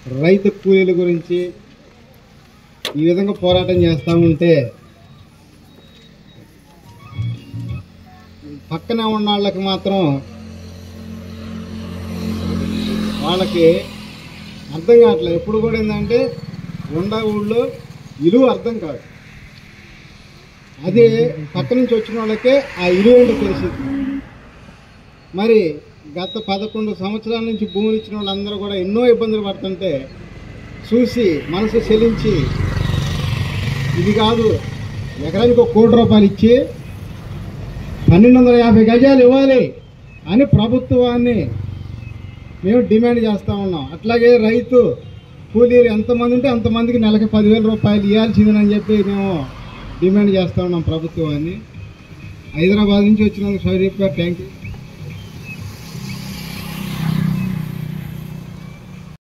రైతు కూలీల గురించి ఈ విధంగా పోరాటం చేస్తూ ఉంటే పక్కనే ఉన్న వాళ్ళకి మాత్రం వాళ్ళకి అర్థం కావట్లేదు. ఎప్పుడు కూడా ఏంటంటే ఉండా ఊళ్ళో ఇలువ అర్థం కాదు. అది పక్క నుంచి వచ్చిన వాళ్ళకే ఆ ఇలువ ఏంటో తెలిసింది. మరి గత 11 సంవత్సరాల నుంచి భూములు ఇచ్చిన వాళ్ళందరూ కూడా ఎన్నో ఇబ్బందులు పడుతుంటే చూసి మనసు చెలించి ఇది కాదు, ఎకరానికి 1 కోటి రూపాయలు ఇచ్చి 1250 గజాలు ఇవ్వాలి అని ప్రభుత్వాన్ని మేము డిమాండ్ చేస్తూ ఉన్నాం. అట్లాగే రైతు కూలీలు ఎంతమంది ఉంటే అంతమందికి నెలకి 10,000 రూపాయలు ఇవ్వాల్సిందని చెప్పి మేము డిమాండ్ చేస్తూ ఉన్నాం ప్రభుత్వాన్ని. హైదరాబాద్ నుంచి వచ్చినందుకు షరీఫ్ గారు థ్యాంక్ యూ.